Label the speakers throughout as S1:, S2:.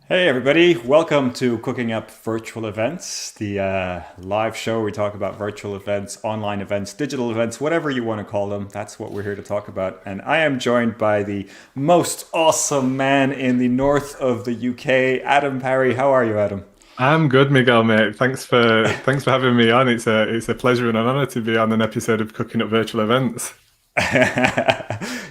S1: Hey everybody, welcome to Cooking Up Virtual Events, the live show where we talk about virtual events, online events, digital events, whatever you want to call them. That's what we're here to talk about. And I am joined by the most awesome man in the north of the UK, Adam Parry. How are you, Adam?
S2: I'm good, Miguel, mate. Thanks for having me on. It's a pleasure and an honor to be on an episode of Cooking Up Virtual Events.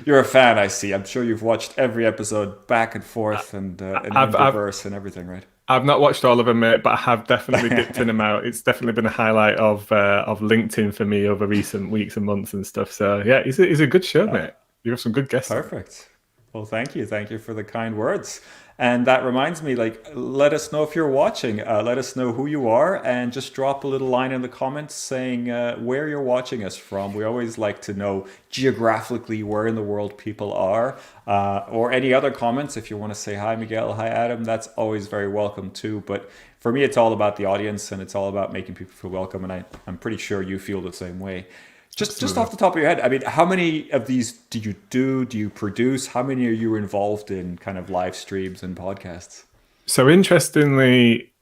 S1: You're a fan, I see. I'm sure you've watched every episode back and forth and in
S2: I've
S1: reverse and everything, right?
S2: I've not watched all of them, mate, but I have definitely dipped in and out. It's definitely been a highlight of LinkedIn for me over recent weeks and months and stuff. So yeah, it's a good show, mate. You have some good guests on.
S1: Perfect. Well, thank you. Thank you for the kind words. And that reminds me, let us know if you're watching. Let us know who you are and just drop a little line in the comments saying where you're watching us from. We always like to know geographically where in the world people are. Or any other comments. If you want to say hi, Miguel, hi, Adam, that's always very welcome too. But for me, it's all about the audience and it's all about making people feel welcome. And I'm pretty sure you feel the same way. Just
S2: Absolutely.
S1: off the top of your head, I mean, how many of these do you do? Do you produce? How many are you involved in kind of live streams and podcasts?
S2: So interestingly,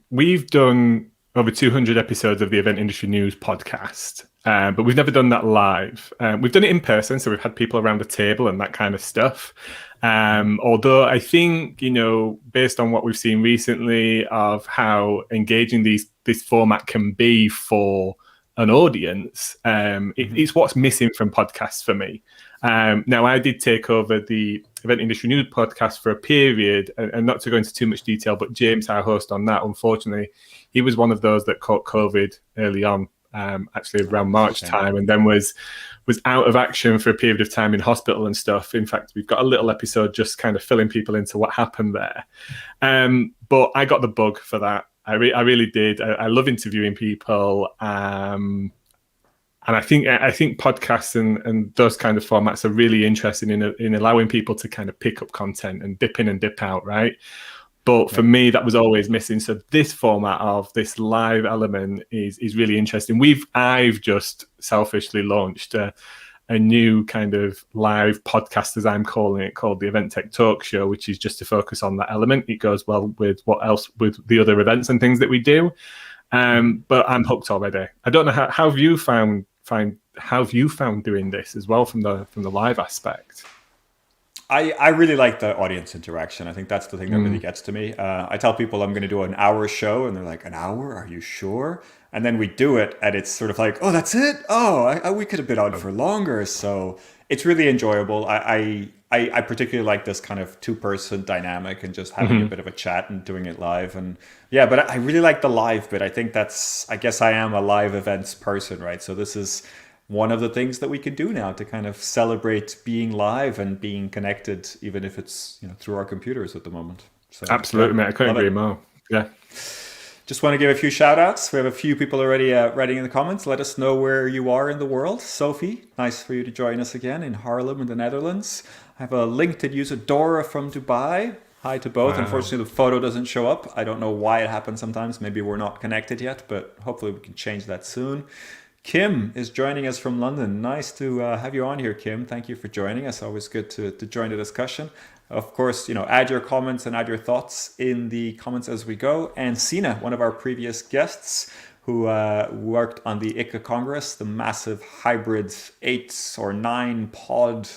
S2: we've done over 200 episodes of the Event Industry News podcast, but we've never done that live. We've done it in person, so we've had people around the table and that kind of stuff. Although I think, based on what we've seen recently of how engaging this format can be for an audience,
S1: Hmm.
S2: it's what's missing from podcasts for me. Now, I did take over the Event Industry News podcast for a period, and not to go into too much detail, but James, our host on that, unfortunately, he was one of those that caught COVID early on, actually around
S1: It's a
S2: March
S1: shame.
S2: time, and then was out of action for a period of time in hospital and stuff. In fact, we've got a little episode just kind of filling people into what happened there. But I got the bug for that. I really did. I love interviewing people. And I think podcasts and those kind of formats are really interesting in allowing people to kind of pick up content and dip in and dip out, right? But for
S1: Yeah.
S2: me, that was always missing. So this format of this live element is really interesting. I've just selfishly launched a new kind of live podcast, as I'm calling it, called the Event Tech Talk Show, which is just to focus on that element. It goes well with what else with the other events and things that we do.
S1: Mhm.
S2: But I'm hooked already. I don't know how have you how have you found doing this as well from the live aspect?
S1: I really like the audience interaction. I think that's the thing that really
S2: Mm,
S1: gets to me. I tell people I'm going to do an hour show, and they're like, "An hour? Are you sure?" And then we do it, and it's sort of like, "Oh, that's it? Oh, we could have been on for longer." So it's really enjoyable. I particularly like this kind of two-person dynamic and just having a
S2: mhm.
S1: bit of a chat and doing it live. And yeah, but I really like the live bit. I think I guess I am a live events person, right? So this is one of the things that we can do now to kind of celebrate being live and being connected, even if it's through our computers at the moment. So yeah,
S2: Absolutely, mate. I couldn't
S1: love it.
S2: agree more. Yeah.
S1: Just want to give a few shout outs. We have a few people already writing in the comments. Let us know where you are in the world. Sophie, nice for you to join us again in Haarlem in the Netherlands. I have a LinkedIn user, Dora from Dubai. Hi to both.
S2: Wow.
S1: Unfortunately, the photo doesn't show up. I don't know why it happens sometimes. Maybe we're not connected yet, but hopefully we can change that soon. Kim is joining us from London. Nice to have you on here, Kim. Thank you for joining us. Always good to join the discussion. Of course, add your comments and add your thoughts in the comments as we go. And Sina, one of our previous guests, who worked on the ICA Congress, the massive hybrid 8 or 9 pod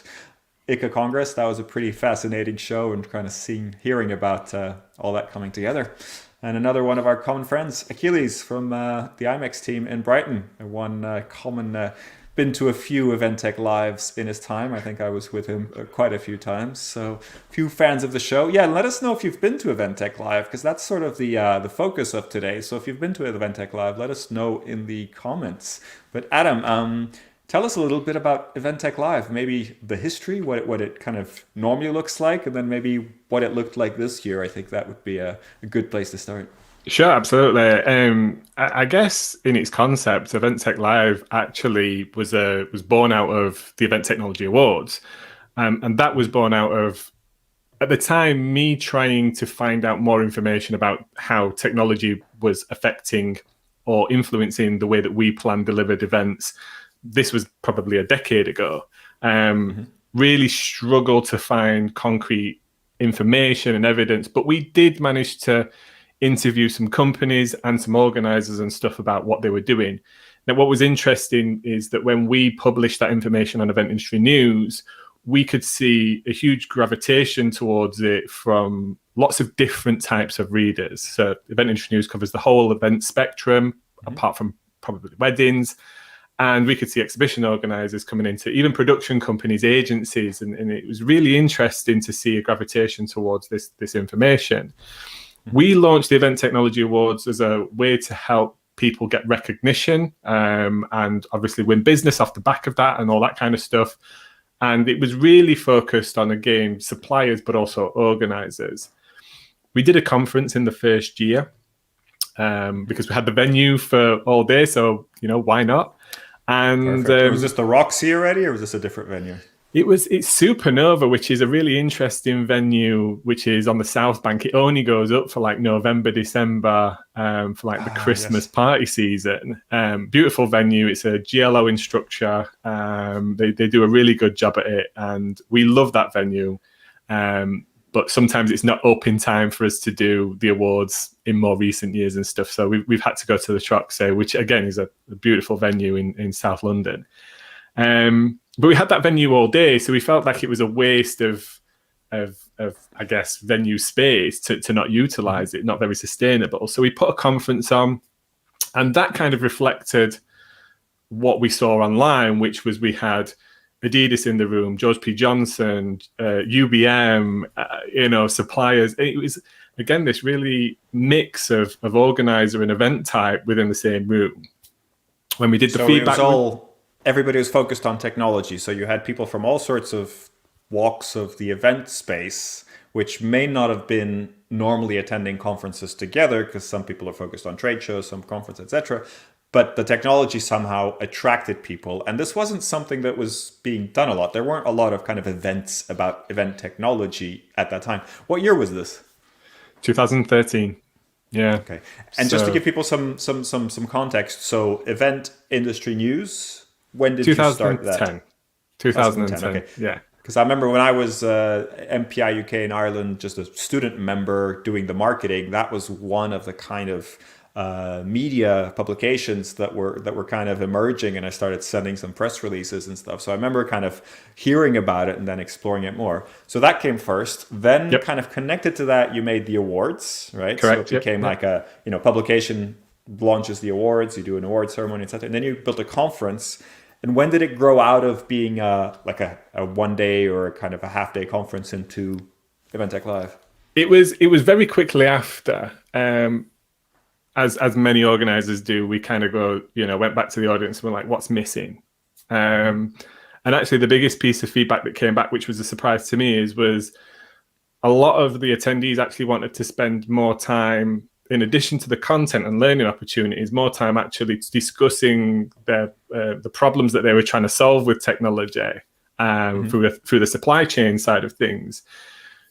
S1: ICA Congress. That was a pretty fascinating show and kind of hearing about all that coming together. And another one of our common friends, Achilles from the IMEX team in Brighton. One common, been to a few Eventech lives in his time. I think I was with him quite a few times. So, few fans of the show. Yeah, let us know if you've been to Eventech live because that's sort of the focus of today. So, if you've been to Eventech live, let us know in the comments. But Adam, tell us a little bit about Eventech Live, maybe the history, what it kind of normally looks like, and then maybe what it looked like this year. I think that would be a good place to start.
S2: Sure, absolutely. I guess in its concept, Event Tech Live actually was born out of the Event Technology Awards, and that was born out of at the time me trying to find out more information about how technology was affecting or influencing the way that we plan delivered events. This was probably a decade ago. Um,
S1: Hmm.
S2: really struggled to find concrete information and evidence, but we did manage to interview some companies and some organizers and stuff about what they were doing. Now, what was interesting is that when we published that information on Event Industry News, we could see a huge gravitation towards it from lots of different types of readers. So Event Industry News covers the whole event spectrum, apart from probably weddings. And we could see exhibition organizers coming into even production companies, agencies, and it was really interesting to see a gravitation towards this information. We launched the Event Technology Awards as a way to help people get recognition and obviously win business off the back of that and all that kind of stuff. And it was really focused on, again, suppliers, but also organizers. We did a conference in the first year because we had the venue for all day. So, why not? And
S1: was this the Roxy already, or was this a different venue?
S2: It's Supernova, which is a really interesting venue, which is on the South Bank. It only goes up for like November, December, for like the Christmas party season. Beautiful venue. It's a GLO in structure. They do a really good job at it, and we love that venue. But sometimes it's not up in time for us to do the awards in more recent years and stuff. So we've had to go to the Troxy, which again is a beautiful venue in South London. But we had that venue all day, so we felt like it was a waste of I guess, venue space to not utilize it, not very sustainable. So we put a conference on, and that kind of reflected what we saw online, which was we had Adidas in the room, George P. Johnson, UBM, suppliers. It was, again, this really mix of organizer and event type within the same room. When we did the feedback,
S1: everybody was focused on technology. So you had people from all sorts of walks of the event space, which may not have been normally attending conferences together, because some people are focused on trade shows, some conferences, etc. But the technology somehow attracted people. And this wasn't something that was being done a lot. There weren't a lot of kind of events about event technology at that time. What year was this?
S2: 2013. Yeah.
S1: Okay. And just to give people some context, so Event Industry News, when did you start that?
S2: 2010.
S1: Okay.
S2: Yeah.
S1: Because I remember when I was MPI UK in Ireland, just a student member doing the marketing, that was one of the kind of media publications that were kind of emerging, and I started sending some press releases and stuff. So I remember kind of hearing about it and then exploring it more. So that came first. Then kind of connected to that, you made the awards, right?
S2: Correct.
S1: So it became like a publication launches the awards, you do an award ceremony, etc. And then you built a conference. And when did it grow out of being like a 1 day or a kind of a half day conference into Event Tech Live?
S2: It was very quickly after. As many organizers do, we kind of went back to the audience and were like, what's missing? And actually the biggest piece of feedback that came back, which was a surprise to me, was a lot of the attendees actually wanted to spend more time, in addition to the content and learning opportunities, more time actually discussing the problems that they were trying to solve with technology through the supply chain side of things.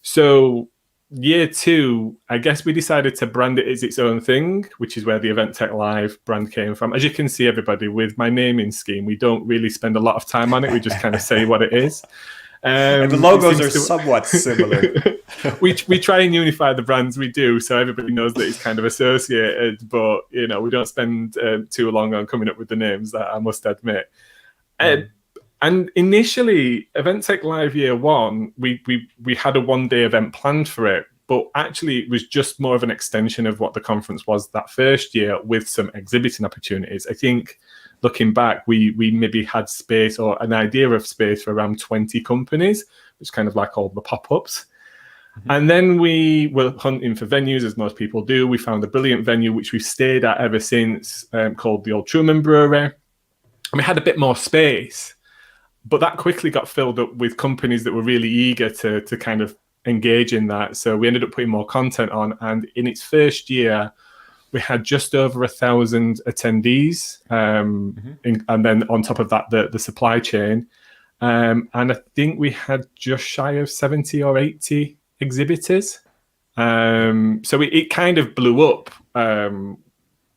S2: So year 2, I guess we decided to brand it as its own thing, which is where the Event Tech Live brand came from. As you can see, everybody, with my naming scheme, we don't really spend a lot of time on it. We just kind of say what it is.
S1: And the logos are somewhat similar.
S2: we try and unify the brands we do, so everybody knows that it's kind of associated, but we don't spend too long on coming up with the names, that I must admit. And initially, Event Tech Live year 1, we had a 1-day event planned for it, but actually it was just more of an extension of what the conference was that first year, with some exhibiting opportunities. I think looking back, we maybe had space, or an idea of space, for around 20 companies, which kind of like all the pop-ups. And then we were hunting for venues, as most people do. We found a brilliant venue, which we've stayed at ever since, called the Old Truman Brewery. And we had a bit more space, but that quickly got filled up with companies that were really eager to kind of engage in that. So we ended up putting more content on. And in its first year, we had just over 1,000 attendees. And then on top of that, the supply chain. And I think we had just shy of 70 or 80 exhibitors. So it kind of blew up.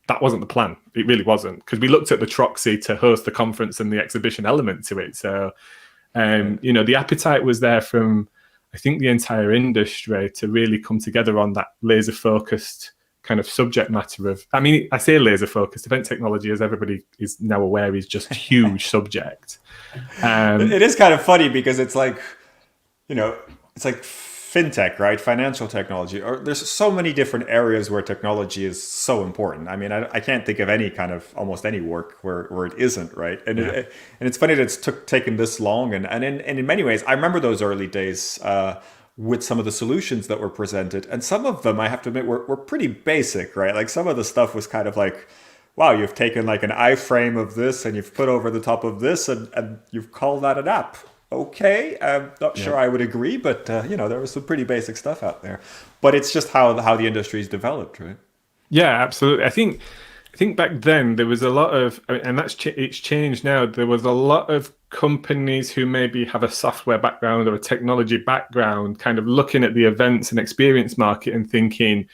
S2: That wasn't the plan. It really wasn't, because we looked at the Troxy to host the conference and the exhibition element to it. So, the appetite was there from, I think, the entire industry to really come together on that laser focused kind of subject matter of, I mean, I say laser focused, event technology, as everybody is now aware, is just a huge subject.
S1: It is kind of funny because it's like, it's like fintech, right? Financial technology. Or there's so many different areas where technology is so important. I mean, I can't think of any kind of almost any work where it isn't, right? And and it's funny that it's taken this long. And in many ways, I remember those early days with some of the solutions that were presented. And some of them, I have to admit, were pretty basic, right? Like some of the stuff was kind of like, wow, you've taken like an iframe of this and you've put over the top of this and you've called that an app. Okay, I'm not sure I would agree, but there was some pretty basic stuff out there. But it's just how the industry's developed, right?
S2: Yeah, absolutely. I think back then there was a lot of, and it's changed now. There was a lot of companies who maybe have a software background or a technology background, kind of looking at the events and experience market and thinking,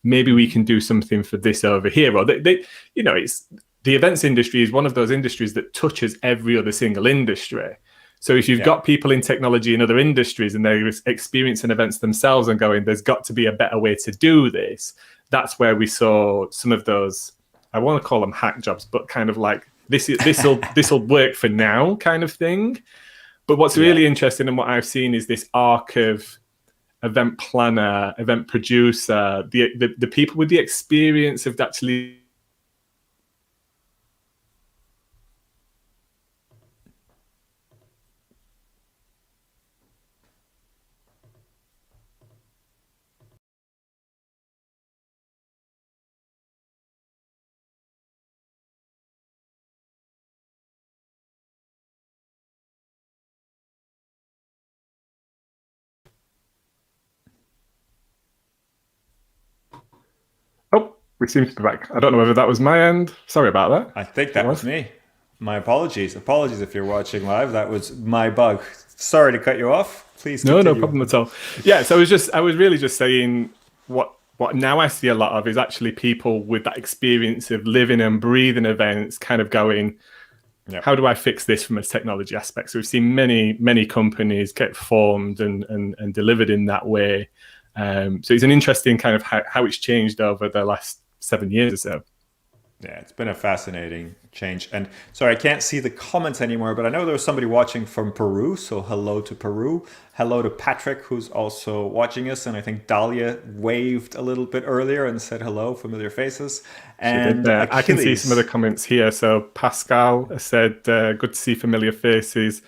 S2: maybe we can do something for this over here. Or it's the events industry is one of those industries that touches every other single industry. So if you've got people in technology in other industries and they're experiencing events themselves and going, there's got to be a better way to do this, that's where we saw some of those, I want to call them hack jobs, but kind of like this'll work for now kind of thing. But what's really interesting and what I've seen is this arc of event planner, event producer, the people with the experience of actually Oh, we seem to be back. I don't know whether that was my end. Sorry about that.
S1: I think that was me. My apologies. Apologies if you're watching live. That was my bug. Sorry to cut you off. Please continue.
S2: No problem at all. Yeah, so I was really just saying what now I see a lot of is actually people with that experience of living and breathing events kind of going, how do I fix this from a technology aspect? So we've seen many companies get formed and delivered in that way. So it's an interesting kind of how it's changed over the last 7 years or so.
S1: Yeah, it's been a fascinating change. And sorry, I can't see the comments anymore, but I know there was somebody watching from Peru. So hello to Peru. Hello to Patrick, who's also watching us. And I think Dahlia waved a little bit earlier and said hello, familiar faces. And
S2: I can see some of the comments here. So Pascal said, good to see familiar faces.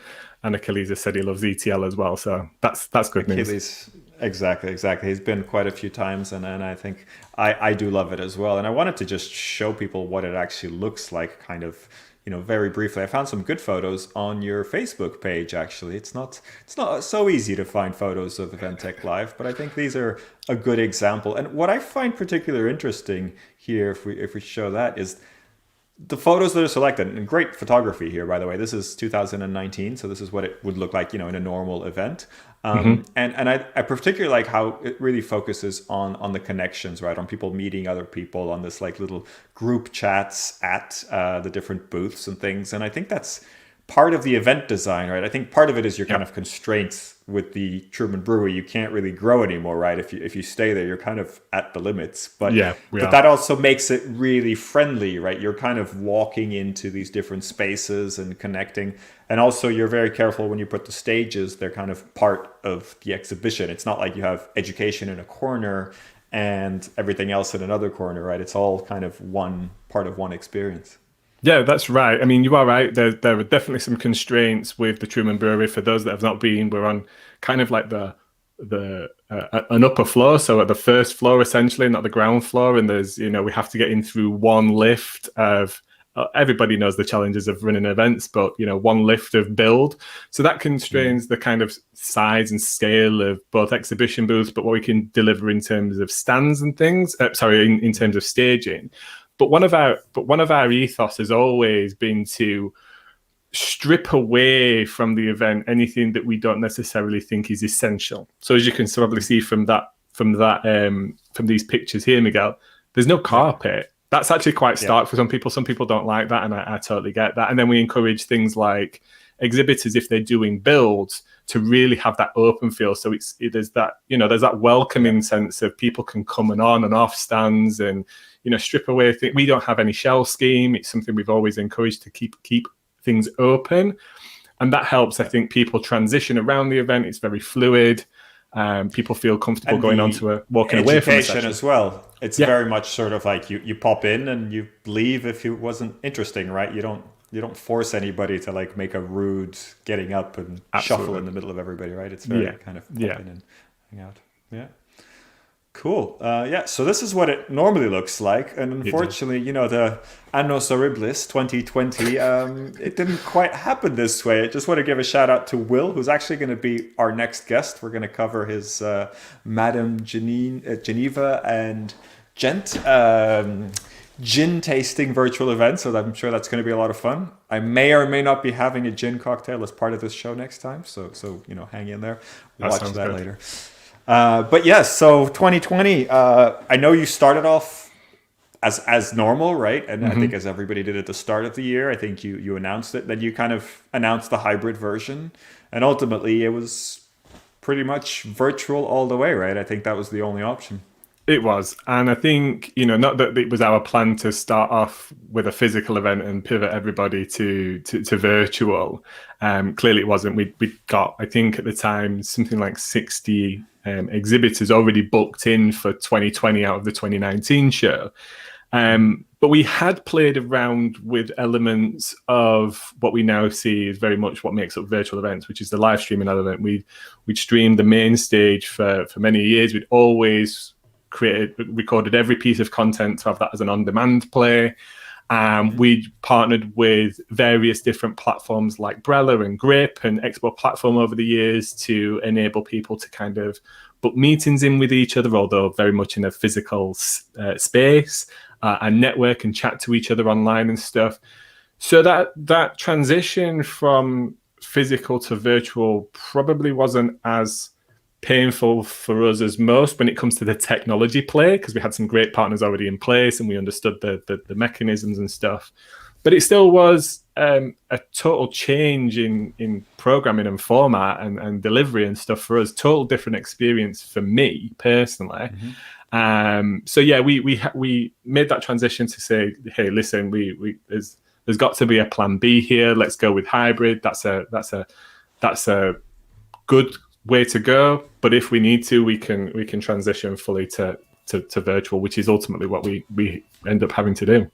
S2: And Achilles said he loves ETL as well. So that's good news.
S1: Exactly. He's been quite a few times, and I think I do love it as well. And I wanted to just show people what it actually looks like, kind of, very briefly. I found some good photos on your Facebook page. Actually, it's not so easy to find photos of EventTech Live, but I think these are a good example. And what I find particularly interesting here, if we show that, is the photos that are selected. And great photography here, by the way. This is 2019, so this is what it would look like, in a normal event. And I particularly like how it really focuses on the connections, right? On people meeting other people, on this like little group chats at the different booths and things. And I think that's part of the event design, right? I think part of it is your kind of constraints with the Truman Brewery. You can't really grow anymore, right? If you stay there, you're kind of at the limits. But that also makes it really friendly, right? You're kind of walking into these different spaces and connecting. And also you're very careful when you put the stages. They're kind of part of the exhibition. It's not like you have education in a corner and everything else in another corner, right? It's all kind of one part of one experience.
S2: Yeah, that's right. I mean, you are right. There are definitely some constraints with the Truman Brewery. For those that have not been, we're on kind of like an upper floor, so at the first floor essentially, not the ground floor. And there's, we have to get in through one lift of. Everybody knows the challenges of running events, but one lift of build. So that constrains the kind of size and scale of both exhibition booths, but what we can deliver in terms of stands and things. In terms of staging. But one of our ethos has always been to strip away from the event anything that we don't necessarily think is essential. So as you can probably see from these pictures here, Miguel, there's no carpet. That's actually quite stark for some people. Some people don't like that, and I totally get that. And then we encourage things like exhibitors, if they're doing builds, to really have that open feel. So there's that, there's that welcoming sense of people can come on and off stands and, strip away. We don't have any shell scheme. It's something we've always encouraged to keep things open. And that helps, I think, people transition around the event. It's very fluid. People feel comfortable
S1: and
S2: going on to walking away from the session
S1: as well. It's very much sort of like you pop in and you leave if it wasn't interesting, right? You don't force anybody to like make a rude getting up and shuffle in the middle of everybody, right? It's very kind of pop in and hang out. Yeah. Cool. So this is what it normally looks like. And unfortunately, the Annos Horribilis 2020, it didn't quite happen this way. I just want to give a shout out to Will, who's actually going to be our next guest. We're going to cover his Madame Geneva and Gent gin tasting virtual event. So I'm sure that's going to be a lot of fun. I may or may not be having a gin cocktail as part of this show next time. So hang in there. Watch that later. But yes, so 2020, I know you started off as normal, right? And I think as everybody did at the start of the year, I think you announced it. Then you kind of announced the hybrid version. And ultimately, it was pretty much virtual all the way, right? I think that was the only option.
S2: It was. And I think, not that it was our plan to start off with a physical event and pivot everybody to virtual. Clearly it wasn't. We got, I think at the time, something like 60 exhibitors already booked in for 2020 out of the 2019 show. But we had played around with elements of what we now see is very much what makes up virtual events, which is the live streaming element. We'd streamed the main stage for many years. We'd always recorded every piece of content to have that as an on-demand play. We partnered with various different platforms like Brella and Grip and Expo Platform over the years to enable people to kind of book meetings in with each other, although very much in a physical space, and network and chat to each other online and stuff. So that transition from physical to virtual probably wasn't as painful for us as most when it comes to the technology play, because we had some great partners already in place and we understood the mechanisms and stuff. But it still was a total change in programming and format and delivery and stuff for us. Total different experience for me personally. So yeah, we made that transition to say, hey, listen, there's got to be a plan B here. Let's go with hybrid. That's a good way to go, but if we need to, we can transition fully to virtual, which is ultimately what we end up having to do.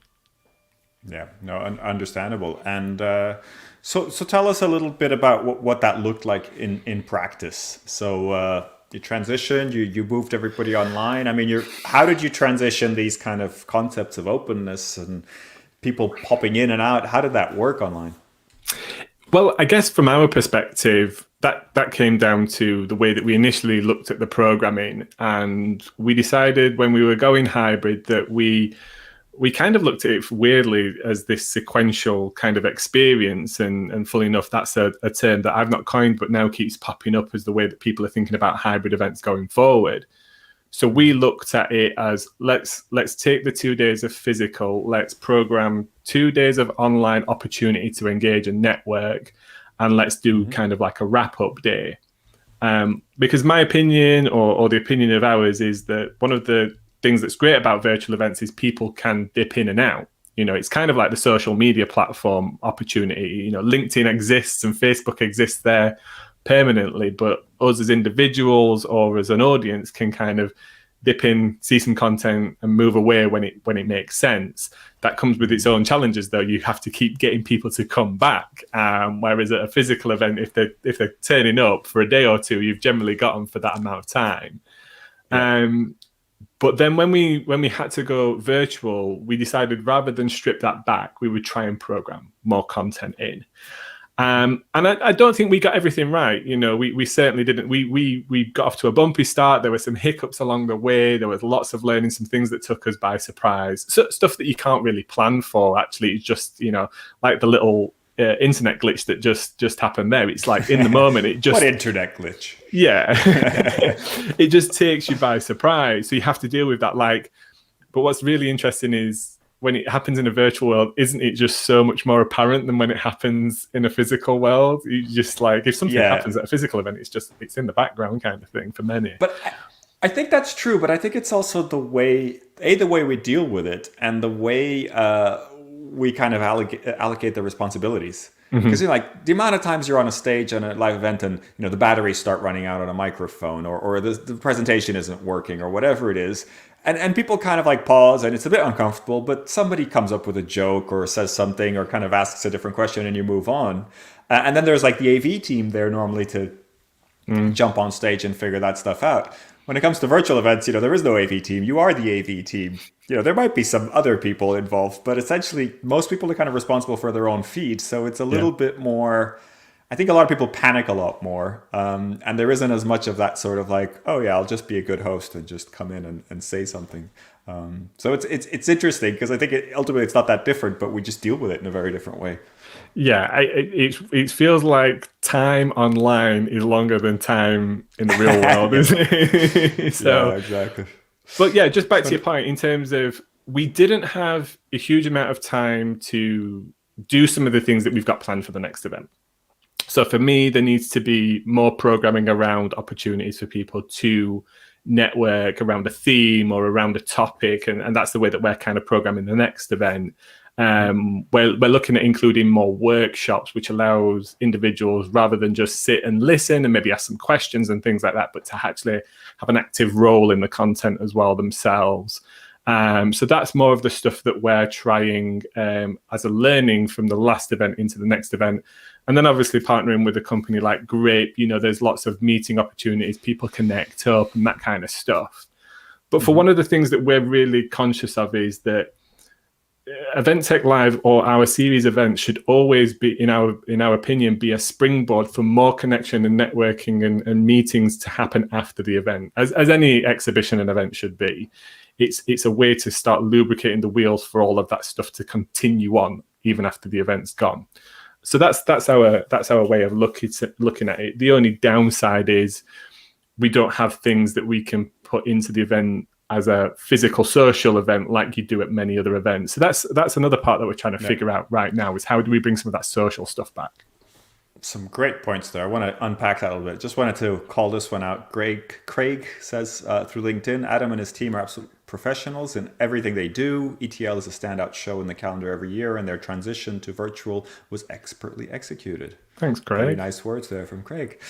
S1: Yeah, no, understandable. And so tell us a little bit about what that looked like in practice. So you transitioned, you moved everybody online. I mean, how did you transition these kind of concepts of openness and people popping in and out? How did that work online?
S2: Well, I guess from our perspective, that came down to the way that we initially looked at the programming, and we decided when we were going hybrid that we kind of looked at it weirdly as this sequential kind of experience, and fully enough, that's a term that I've not coined but now keeps popping up as the way that people are thinking about hybrid events going forward. So we looked at it as let's take the 2 days of physical, let's program 2 days of online opportunity to engage and network, and let's do kind of like a wrap-up day. Because my opinion, or the opinion of ours, is that one of the things that's great about virtual events is people can dip in and out. It's kind of like the social media platform opportunity. LinkedIn exists and Facebook exists there permanently, but us as individuals or as an audience can kind of dip in, see some content and move away when it makes sense. That comes with its own challenges, though. You have to keep getting people to come back. Whereas at a physical event, if they're turning up for a day or two, you've generally got them for that amount of time. Yeah. But then when we had to go virtual, we decided rather than strip that back, we would try and program more content in. And I don't think we got everything right. We certainly didn't. We got off to a bumpy start. There were some hiccups along the way. There was lots of learning, some things that took us by surprise. So, stuff that you can't really plan for. Actually, it's just like the little internet glitch that just happened there. It's like in the moment, it just
S1: what internet glitch?
S2: Yeah, it just takes you by surprise. So you have to deal with that. But what's really interesting is when it happens in a virtual world, isn't it just so much more apparent than when it happens in a physical world? You just like, if something happens at a physical event, it's in the background kind of thing for many.
S1: But I think that's true, but I think it's also the way we deal with it and the way we kind of allocate the responsibilities. Because like the amount of times you're on a stage on a live event and the batteries start running out on a microphone, or the presentation isn't working, or whatever it is, and people kind of like pause, and it's a bit uncomfortable, but somebody comes up with a joke or says something or kind of asks a different question, and you move on. And then there's like the AV team there normally to jump on stage and figure that stuff out. When it comes to virtual events, there is no AV team. You are the AV team. There might be some other people involved, but essentially most people are kind of responsible for their own feed. So it's a little bit more, I think a lot of people panic a lot more. And there isn't as much of that sort of like, oh yeah, I'll just be a good host and just come in and say something. So it's interesting because I think ultimately it's not that different, but we just deal with it in a very different way.
S2: Yeah, it feels like time online is longer than time in the real world, isn't it? So,
S1: yeah, exactly.
S2: But yeah, just back to your point in terms of we didn't have a huge amount of time to do some of the things that we've got planned for the next event. So for me, there needs to be more programming around opportunities for people to network around a theme or around a topic. And that's the way that we're kind of programming the next event. We're looking at including more workshops, which allows individuals, rather than just sit and listen and maybe ask some questions and things like that, but to actually have an active role in the content as well themselves. So that's more of the stuff that we're trying as a learning from the last event into the next event. And then obviously partnering with a company like Grape, there's lots of meeting opportunities, people connect up and that kind of stuff. But for one of the things that we're really conscious of is that Event Tech Live or our series events should always be, in our opinion, be a springboard for more connection and networking and meetings to happen after the event, as any exhibition and event should be. It's a way to start lubricating the wheels for all of that stuff to continue on even after the event's gone. So that's our way of looking at it. The only downside is we don't have things that we can put into the event as a physical social event like you do at many other events. So that's another part that we're trying to figure out right now, is how do we bring some of that social stuff back?
S1: Some great points there. I want to unpack that a little bit. Just wanted to call this one out. Craig says through LinkedIn, Adam and his team are absolute professionals in everything they do. ETL is a standout show in the calendar every year, and their transition to virtual was expertly executed.
S2: Thanks, Craig.
S1: Very nice words there from Craig.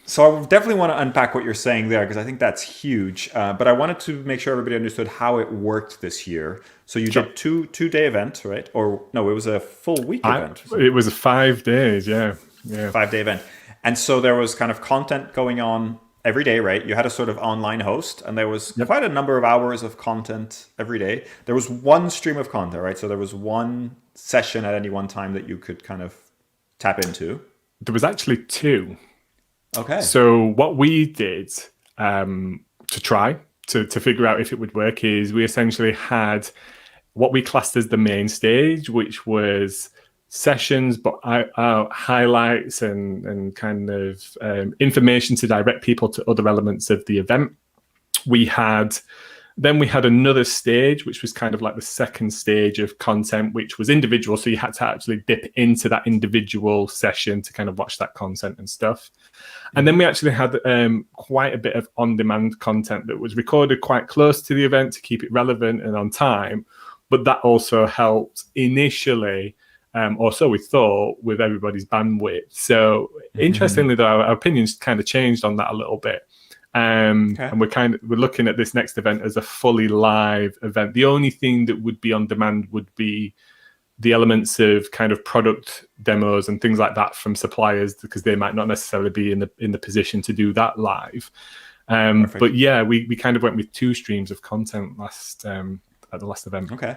S1: So I definitely want to unpack what you're saying there, because I think that's huge. But I wanted to make sure everybody understood how it worked this year. So you did two-day event, right? Or no, it was a full week event.
S2: It was 5 days, yeah.
S1: 5-day event. And so there was kind of content going on every day, right? You had a sort of online host, and there was quite a number of hours of content every day. There was one stream of content, right? So there was one session at any one time that you could kind of tap into.
S2: There was actually two.
S1: Okay.
S2: So what we did to try to figure out if it would work is we essentially had what we classed as the main stage, which was sessions, but highlights and kind of information to direct people to other elements of the event. Then we had another stage, which was kind of like the second stage of content, which was individual. So you had to actually dip into that individual session to kind of watch that content and stuff. And then we actually had quite a bit of on-demand content that was recorded quite close to the event to keep it relevant and on time. But that also helped initially, or so we thought, with everybody's bandwidth. So interestingly, though, our opinions kind of changed on that a little bit. And we're looking at this next event as a fully live event. The only thing that would be on demand would be the elements of kind of product demos and things like that from suppliers, because they might not necessarily be in the position to do that live. But yeah, we kind of went with two streams of content at the last event.
S1: Okay.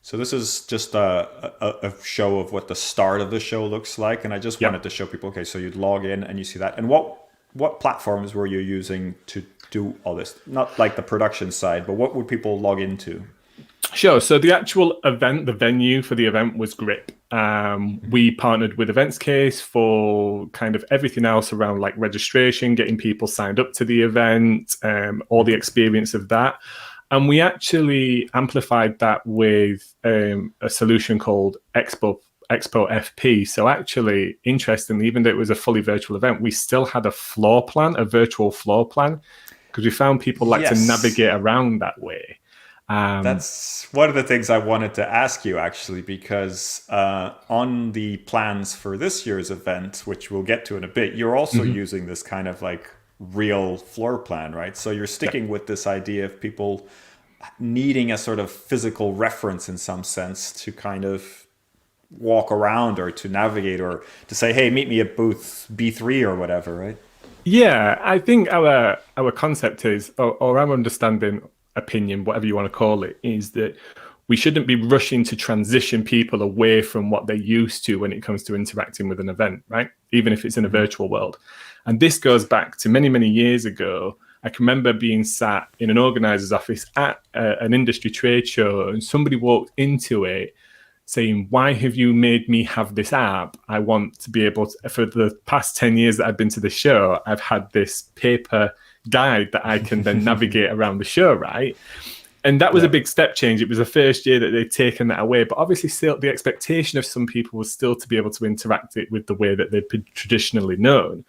S1: So this is just a show of what the start of the show looks like. And I just wanted to show people, okay, so you'd log in and you see that. And what platforms were you using to do all this? Not like the production side, but what would people log into?
S2: Sure. So the actual event, the venue for the event was Grip. We partnered with Events Case for kind of everything else around like registration, getting people signed up to the event, all the experience of that. And we actually amplified that with a solution called Expo FP. So actually, interestingly, even though it was a fully virtual event, we still had a floor plan, a virtual floor plan, because we found people like to
S1: Yes.
S2: navigate around that way.
S1: That's one of the things I wanted to ask you, actually, because on the plans for this year's event, which we'll get to in a bit, you're also using this kind of like real floor plan, right? So you're sticking with this idea of people needing a sort of physical reference in some sense to kind of walk around or to navigate or to say, hey, meet me at booth B3 or whatever, right?
S2: Yeah, I think our concept is, or our understanding, opinion, whatever you want to call it, is that we shouldn't be rushing to transition people away from what they're used to when it comes to interacting with an event, right? Even if it's in a virtual world. And this goes back to many, many years ago. I can remember being sat in an organizer's office at an industry trade show, and somebody walked into it saying, why have you made me have this app? I want to be able to, for the past 10 years that I've been to the show, I've had this paper guide that I can then navigate around the show, right? And that was a big step change. It was the first year that they'd taken that away. But obviously still the expectation of some people was still to be able to interact it with the way that they'd been traditionally known.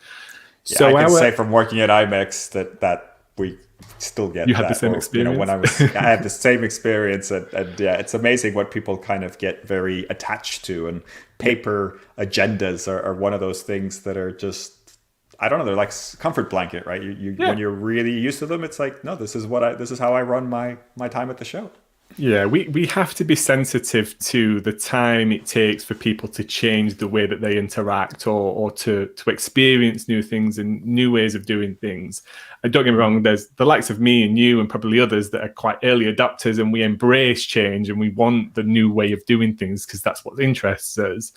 S1: Yeah, so I can say from working at IMEX that we still get
S2: you had the same experience.
S1: When I had the same experience, and yeah, it's amazing what people kind of get very attached to. And paper agendas are one of those things that are just, I don't know, they're like comfort blanket, right? When you're really used to them, it's like, no, this is how I run my time at the show.
S2: Yeah, we have to be sensitive to the time it takes for people to change the way that they interact or to experience new things and new ways of doing things. And don't get me wrong, there's the likes of me and you and probably others that are quite early adopters, and we embrace change and we want the new way of doing things because that's what interests us.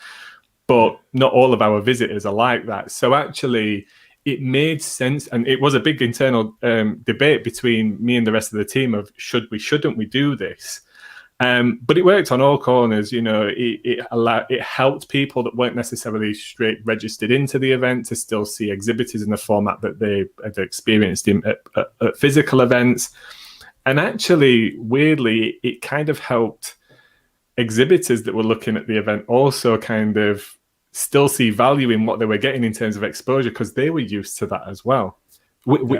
S2: But not all of our visitors are like that. So actually, it made sense, and it was a big internal debate between me and the rest of the team of shouldn't we do this? But it worked on all corners. You know, it helped people that weren't necessarily straight registered into the event to still see exhibitors in the format that they had experienced at physical events. And actually, weirdly, it kind of helped exhibitors that were looking at the event also kind of still see value in what they were getting in terms of exposure because they were used to that as well.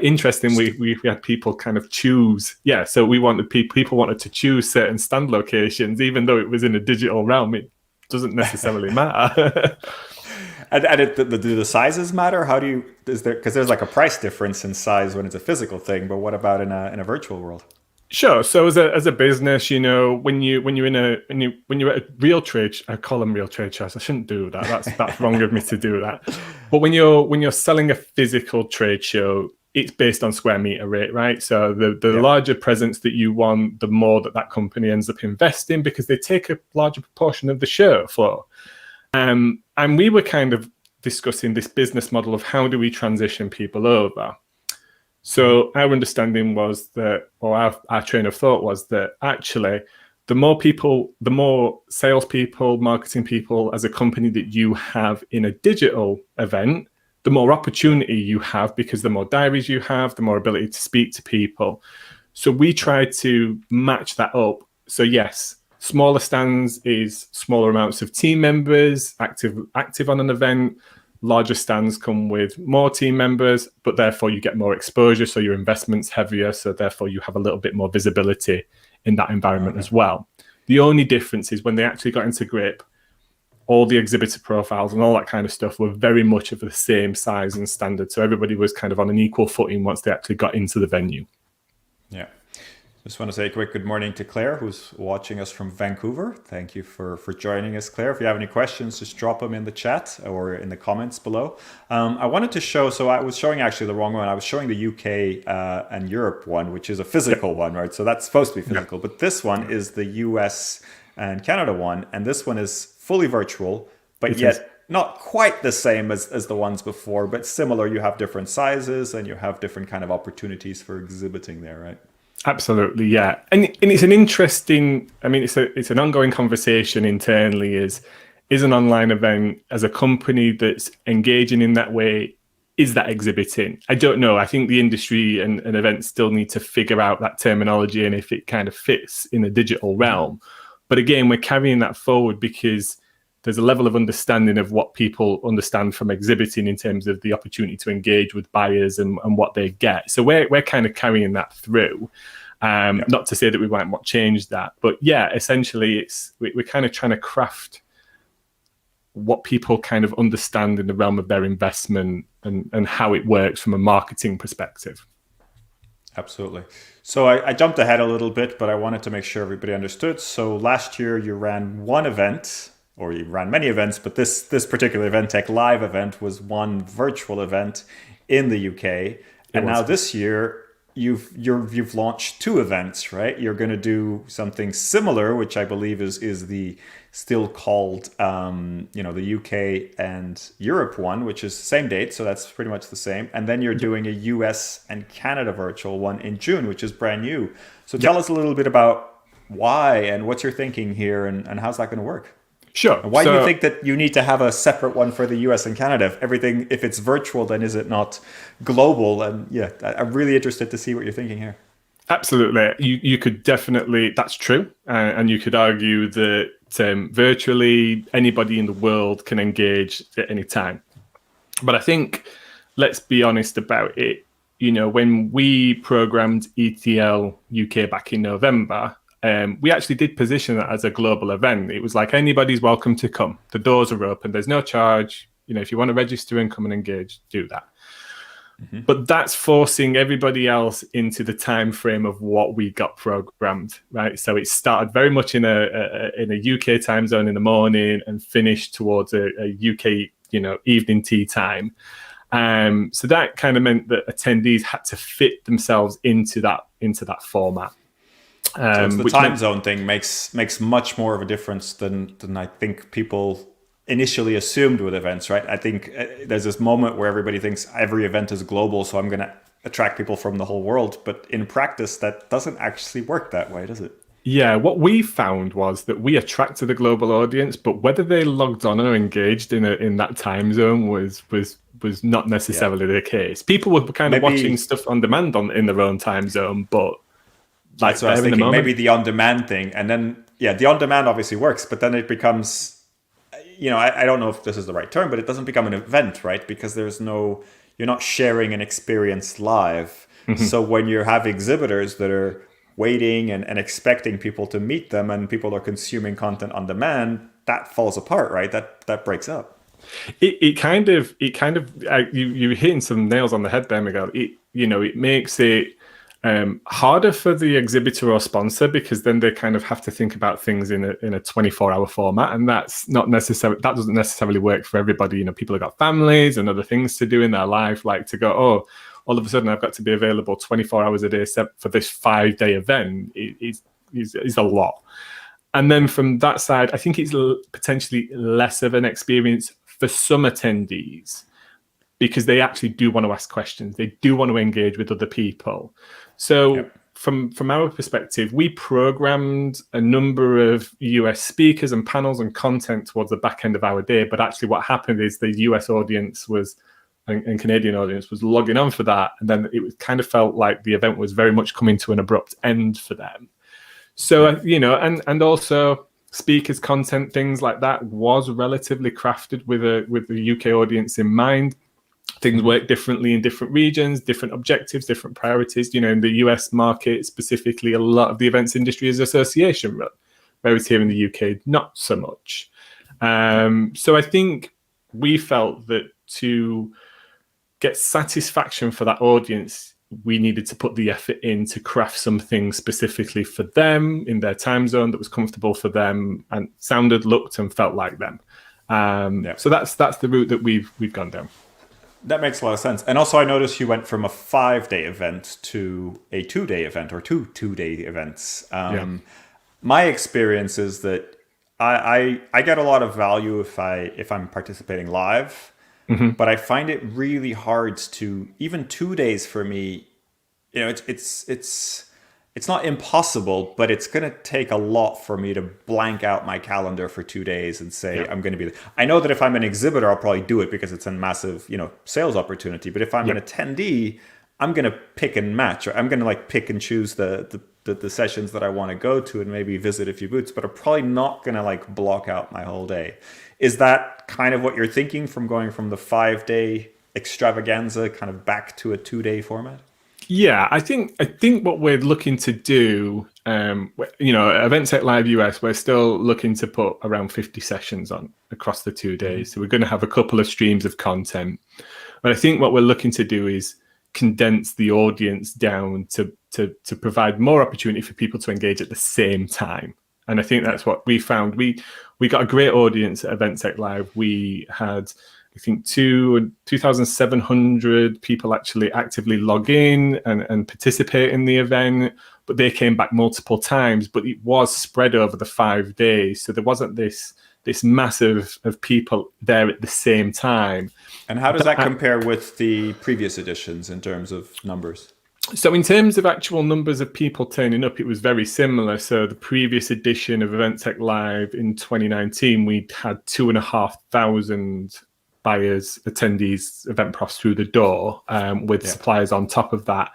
S2: Interestingly, we had people kind of choose. Yeah, so we wanted people wanted to choose certain stand locations, even though it was in a digital realm. It doesn't necessarily matter.
S1: And do the sizes matter? Because there's like a price difference in size when it's a physical thing, but what about in a virtual world?
S2: Sure. So as a business, you know, when you're at a real trade, I call them real trade shows. I shouldn't do that. That's wrong of me to do that. But when you're selling a physical trade show, it's based on square meter rate, right? So the larger presence that you want, the more that company ends up investing because they take a larger proportion of the show floor. And we were kind of discussing this business model of how do we transition people over. So our understanding was that, or our train of thought was that actually the more salespeople, marketing people as a company that you have in a digital event, the more opportunity you have because the more diaries you have, the more ability to speak to people. So we tried to match that up. So yes, smaller stands is smaller amounts of team members active on an event. Larger stands come with more team members, but therefore you get more exposure. So your investment's heavier. So therefore you have a little bit more visibility in that environment as well. The only difference is when they actually got into grip, all the exhibitor profiles and all that kind of stuff were very much of the same size and standard. So everybody was kind of on an equal footing once they actually got into the venue.
S1: Yeah. Just want to say a quick good morning to Claire, who's watching us from Vancouver. Thank you for joining us, Claire. If you have any questions, just drop them in the chat or in the comments below. I wanted to show, so I was showing actually the wrong one. I was showing the UK and Europe one, which is a physical one, right? So that's supposed to be physical. But this one is the US and Canada one. And this one is fully virtual, but yet not quite the same as the ones before, but similar. You have different sizes and you have different kind of opportunities for exhibiting there, right?
S2: Absolutely, yeah, and it's an interesting. I mean, it's an ongoing conversation internally. Is an online event as a company that's engaging in that way? is that exhibiting? I don't know. I think the industry and events still need to figure out that terminology and if it kind of fits in a digital realm. But again, we're carrying that forward because there's a level of understanding of what people understand from exhibiting in terms of the opportunity to engage with buyers and what they get. So we're kind of carrying that through. Not to say that we might not change that, but yeah, essentially we're kind of trying to craft what people kind of understand in the realm of their investment and how it works from a marketing perspective.
S1: Absolutely. So I jumped ahead a little bit, but I wanted to make sure everybody understood. So last year you ran one event, or you ran many events, but this particular event, Tech Live event, was one virtual event in the UK. And now this year you've launched two events, right? You're going to do something similar, which I believe is the still called the UK and Europe one, which is the same date, so that's pretty much the same. And then you're doing a US and Canada virtual one in June, which is brand new. So tell us a little bit about why and what's your thinking here, and how's that going to work?
S2: Sure.
S1: And why do you think that you need to have a separate one for the US and Canada? If it's virtual, then is it not global? And yeah, I'm really interested to see what you're thinking here.
S2: Absolutely. You could definitely, that's true. And you could argue that virtually anybody in the world can engage at any time. But I think, let's be honest about it. When we programmed ETL UK back in November, we actually did position that as a global event. It was like anybody's welcome to come. The doors are open. There's no charge. If you want to register and come and engage, do that. Mm-hmm. But that's forcing everybody else into the time frame of what we got programmed, right? So it started very much in a UK time zone in the morning and finished towards a UK evening tea time. So that kind of meant that attendees had to fit themselves into that format.
S1: So it's the time zone thing makes much more of a difference than I think people initially assumed with events, right? I think there's this moment where everybody thinks every event is global, so I'm going to attract people from the whole world. But in practice, that doesn't actually work that way, does it?
S2: Yeah, what we found was that we attracted a global audience, but whether they logged on or engaged in that time zone was not necessarily the case. People were kind of watching stuff on demand in their own time zone, but
S1: that's what I was thinking. Maybe the on-demand thing, and then the on-demand obviously works, but then it becomes, I don't know if this is the right term, but it doesn't become an event, right? Because you're not sharing an experience live. Mm-hmm. So when you have exhibitors that are waiting and expecting people to meet them, and people are consuming content on demand, that falls apart, right? That breaks up.
S2: It kind of you're hitting some nails on the head there, Miguel. It makes it harder for the exhibitor or sponsor, because then they kind of have to think about things in a 24-hour format, and that doesn't necessarily work for everybody. People have got families and other things to do in their life, like to go, oh, all of a sudden I've got to be available 24 hours a day for this 5-day event. Is a lot. And then from that side, I think it's potentially less of an experience for some attendees, because they actually do want to ask questions. They do want to engage with other people. So from our perspective, we programmed a number of US speakers and panels and content towards the back end of our day. But actually what happened is the US audience and Canadian audience was logging on for that. And then it kind of felt like the event was very much coming to an abrupt end for them. So, and also speakers, content, things like that was relatively crafted with the UK audience in mind. Things work differently in different regions, different objectives, different priorities. In the US market specifically, a lot of the events industry is association run, whereas here in the UK, not so much. So I think we felt that to get satisfaction for that audience, we needed to put the effort in to craft something specifically for them in their time zone that was comfortable for them and sounded, looked, and felt like them. So that's the route that we've gone down.
S1: That makes a lot of sense. And also I noticed you went from a 5-day event to a 2-day event, or two 2-day events. My experience is that I get a lot of value if I'm participating live, but I find it really hard to, even 2 days for me, it's it's not impossible, but it's going to take a lot for me to blank out my calendar for 2 days and say
S2: Yeah.
S1: I'm going to be there. I know that if I'm an exhibitor, I'll probably do it because it's a massive, sales opportunity. But if I'm
S2: Yeah.
S1: an attendee, I'm going to pick and match. Or I'm going to like pick and choose the sessions that I want to go to and maybe visit a few booths. But I'm probably not going to like block out my whole day. Is that kind of what you're thinking from going from the 5-day extravaganza kind of back to a 2-day format?
S2: Yeah, I think what we're looking to do, Events at Live US, we're still looking to put around 50 sessions on across the 2 days. So we're going to have a couple of streams of content. But I think what we're looking to do is condense the audience down to provide more opportunity for people to engage at the same time. And I think that's what we found. We got a great audience at Events Tech Live. We had, I think, 2,700 people actually actively log in and participate in the event, but they came back multiple times. But it was spread over the 5 days, so there wasn't this massive of people there at the same time.
S1: And how does that compare with the previous editions in terms of numbers?
S2: So in terms of actual numbers of people turning up, it was very similar. So the previous edition of Event Tech Live in 2019, we had 2,500 buyers, attendees, event profs through the door, with suppliers on top of that.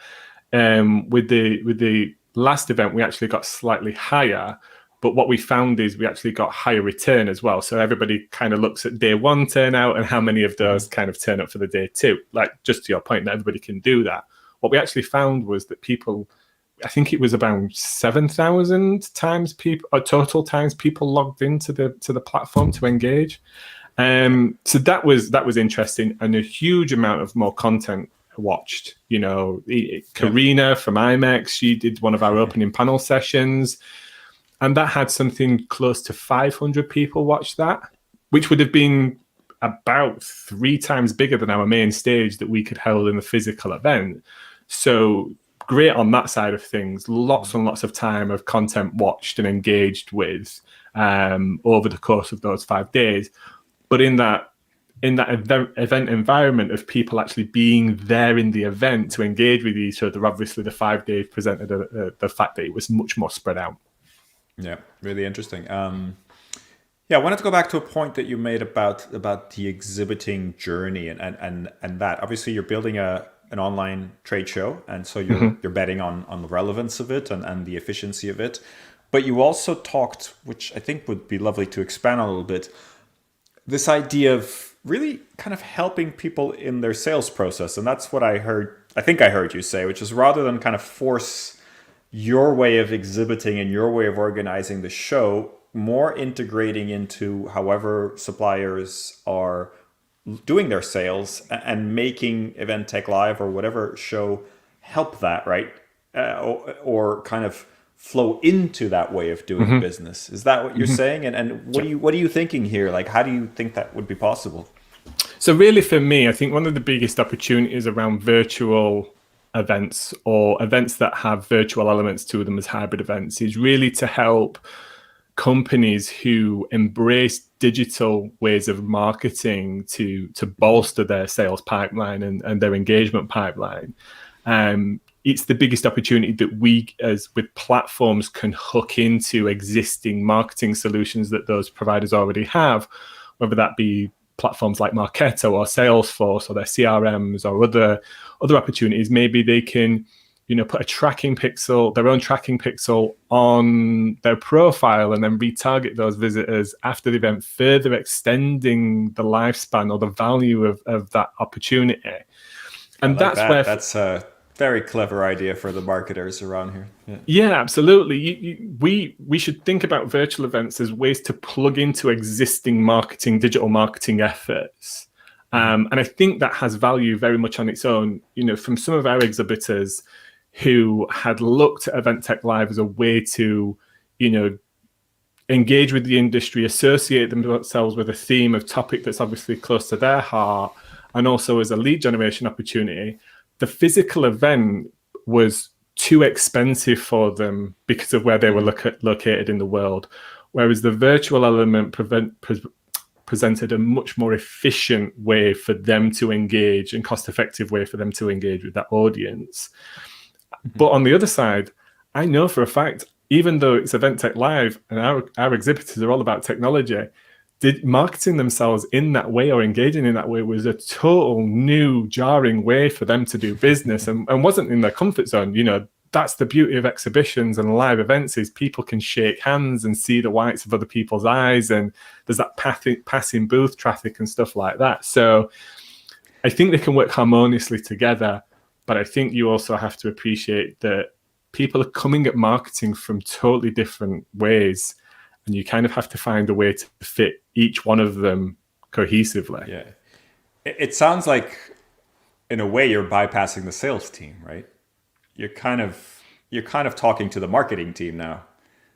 S2: With the last event, we actually got slightly higher, but what we found is we actually got higher return as well. So everybody kind of looks at day one turnout and how many of those kind of turn up for the day two. Like, just to your point, that everybody can do that. What we actually found was that people, I think it was about 7,000 times people, or total times people logged into the platform to engage. So that was interesting, and a huge amount of more content watched. Karina from IMEX, she did one of our opening panel sessions, and that had something close to 500 people watch that, which would have been about 3 times bigger than our main stage that we could hold in the physical event. So great on that side of things. Lots and lots of time of content watched and engaged with over the course of those 5 days. But in that event environment of people actually being there in the event to engage with each other, obviously the 5 days presented the fact that it was much more spread out.
S1: Yeah, really interesting. I wanted to go back to a point that you made about the exhibiting journey and that. Obviously, you're building an online trade show, and so you're betting on the relevance of it and the efficiency of it. But you also talked, which I think would be lovely to expand on a little bit, this idea of really kind of helping people in their sales process. And that's what I think I heard you say, which is rather than kind of force your way of exhibiting and your way of organizing the show, more integrating into however suppliers are doing their sales and making Event Tech Live or whatever show help that, right? Or kind of flow into that way of doing business. Is that what you're saying? And what are you thinking here? Like, how do you think that would be possible?
S2: So really, for me, I think one of the biggest opportunities around virtual events or events that have virtual elements to them as hybrid events is really to help companies who embrace digital ways of marketing to bolster their sales pipeline and their engagement pipeline. It's the biggest opportunity that we, as with platforms, can hook into existing marketing solutions that those providers already have, whether that be platforms like Marketo or Salesforce or their CRMs or other opportunities. Maybe they can, put their own tracking pixel on their profile and then retarget those visitors after the event, further extending the lifespan or the value of that opportunity. And
S1: that's a very clever idea for the marketers around here.
S2: Yeah, absolutely. We should think about virtual events as ways to plug into existing digital marketing efforts. And I think that has value very much on its own. From some of our exhibitors who had looked at Event Tech Live as a way to, engage with the industry, associate themselves with a theme of topic that's obviously close to their heart, and also as a lead generation opportunity. The physical event was too expensive for them because of where they were located in the world, whereas the virtual element presented a much more efficient way for them to engage and cost-effective way for them to engage with that audience. But on the other side, I know for a fact, even though it's Event Tech Live and our exhibitors are all about technology, did marketing themselves in that way or engaging in that way was a total new, jarring way for them to do business and wasn't in their comfort zone. You know, that's the beauty of exhibitions and live events is people can shake hands and see the whites of other people's eyes, and there's that passing booth traffic and stuff like that. So I think they can work harmoniously together, but I think you also have to appreciate that people are coming at marketing from totally different ways, and you kind of have to find a way to fit each one of them cohesively.
S1: Yeah. It sounds like, in a way, you're bypassing the sales team, right? You're kind of talking to the marketing team now,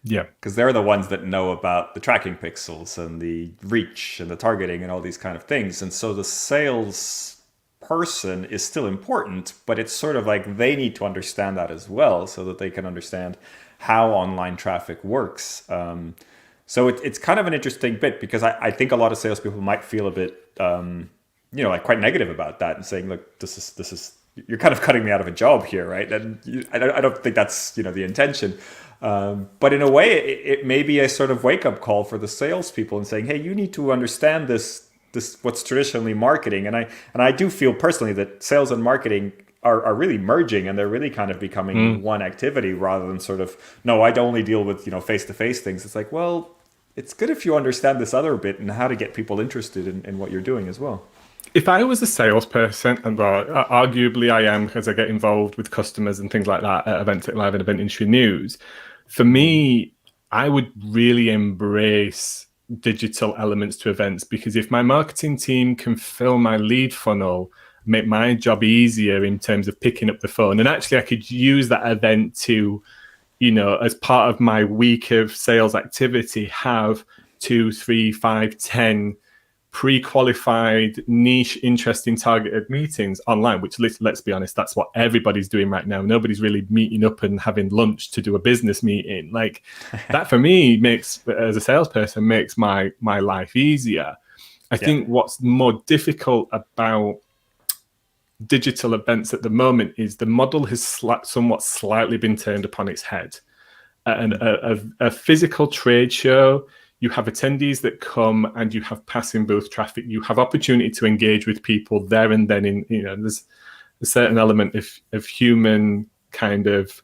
S2: Yeah.
S1: because they're the ones that know about the tracking pixels and the reach and the targeting and all these kind of things. And so the sales person is still important, but it's sort of like they need to understand that as well, so that they can understand how online traffic works. So it's kind of an interesting bit, because I think a lot of salespeople might feel a bit, like quite negative about that and saying, look, this is you're kind of cutting me out of a job here, right? And I don't think that's the intention. But in a way, it may be a sort of wake up call for the salespeople and saying, hey, you need to understand this what's traditionally marketing. And I do feel personally that sales and marketing are really merging, and they're really kind of becoming one activity, rather than sort of, no, I only deal with face-to-face things. It's like, well, it's good if you understand this other bit and how to get people interested in what you're doing as well.
S2: If I was a salesperson, and arguably I am because I get involved with customers and things like that at Event Tech Live and Event Industry News, for me, I would really embrace digital elements to events, because if my marketing team can fill my lead funnel, make my job easier in terms of picking up the phone, and actually I could use that event to, as part of my week of sales activity, have 2, 3, 5, 10 pre-qualified, niche, interesting, targeted meetings online, which, let's be honest, that's what everybody's doing right now. Nobody's really meeting up and having lunch to do a business meeting. Like that, for me, as a salesperson, makes my life easier. I think what's more difficult about digital events at the moment is the model has somewhat slightly been turned upon its head. And a physical trade show, you have attendees that come and you have passing booth traffic. You have opportunity to engage with people there and then. There's a certain element of human kind of,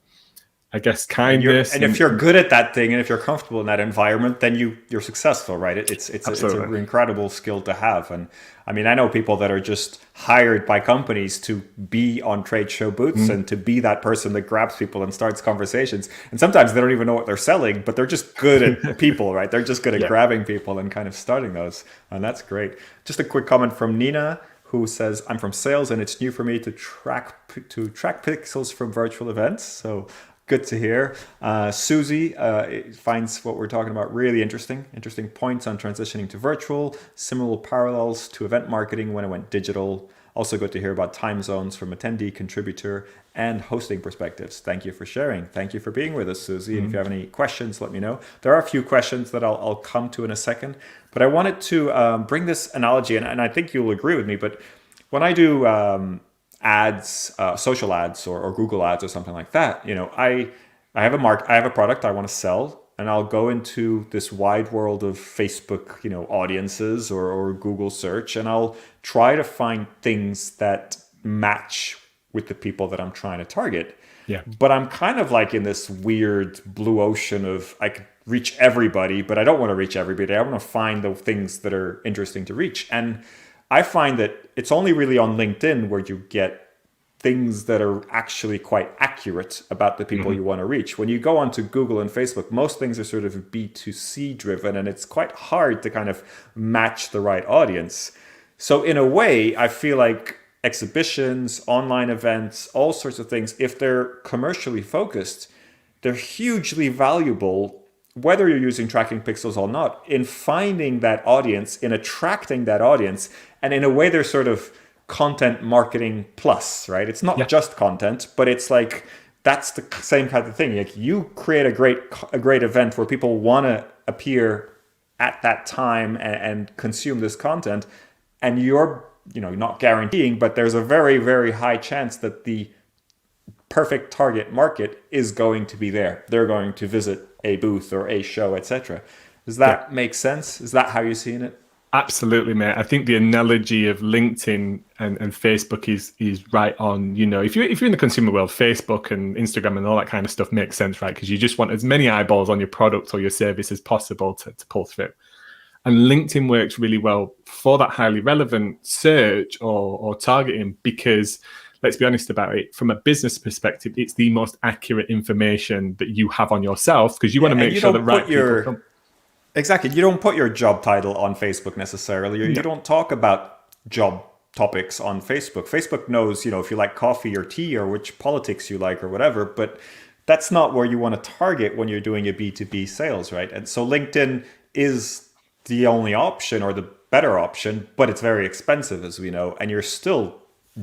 S2: I guess, kindness.
S1: And if you're good at that thing, and if you're comfortable in that environment, then you're successful, right? It's an incredible skill to have. And I mean, I know people that are just hired by companies to be on trade show booths and to be that person that grabs people and starts conversations. And sometimes they don't even know what they're selling, but they're just good at people, right? They're just good at grabbing people and kind of starting those. And that's great. Just a quick comment from Nina, who says, I'm from sales and it's new for me to track pixels from virtual events. So good to hear. Susie finds what we're talking about really interesting points on transitioning to virtual, similar parallels to event marketing when it went digital. Also good to hear about time zones from attendee, contributor, and hosting perspectives. Thank you for sharing. Thank you for being with us, Susie. And if you have any questions, let me know. There are a few questions that I'll come to in a second, but I wanted to bring this analogy, and I think you'll agree with me, but when I do ads, social ads or Google ads or something like that, I have a product I want to sell, and I'll go into this wide world of Facebook, audiences or Google search, and I'll try to find things that match with the people that I'm trying to target.
S2: Yeah.
S1: But I'm kind of like in this weird blue ocean of, I could reach everybody, but I don't want to reach everybody. I want to find the things that are interesting to reach. And I find that it's only really on LinkedIn where you get things that are actually quite accurate about the people you want to reach. When you go onto Google and Facebook, most things are sort of B2C driven, and it's quite hard to kind of match the right audience. So in a way, I feel like exhibitions, online events, all sorts of things, if they're commercially focused, they're hugely valuable, whether you're using tracking pixels or not, in finding that audience, in attracting that audience. And in a way, they're sort of content marketing plus, right? It's not just content, but it's like, that's the same kind of thing. Like, you create a great event where people want to appear at that time and consume this content, and you're not guaranteeing, but there's a very, very high chance that the perfect target market is going to be there. They're going to visit a booth or a show, etc. Does
S2: Yeah.
S1: that make sense? Is that how you're seeing it?
S2: Absolutely, mate. I think the analogy of LinkedIn and Facebook is right on. You know, if you're in the consumer world, Facebook and Instagram and all that kind of stuff makes sense, right? Because you just want as many eyeballs on your product or your service as possible to pull through. And LinkedIn works really well for that highly relevant search or targeting because, let's be honest about it, from a business perspective, it's the most accurate information that you have on yourself because you want to make sure that right people come.
S1: Exactly. You don't put your job title on Facebook necessarily. You
S2: No.
S1: don't talk about job topics on Facebook. Facebook knows, if you like coffee or tea or which politics you like or whatever, but that's not where you want to target when you're doing a B2B sales, right? And so LinkedIn is the only option or the better option, but it's very expensive, as we know, and you're still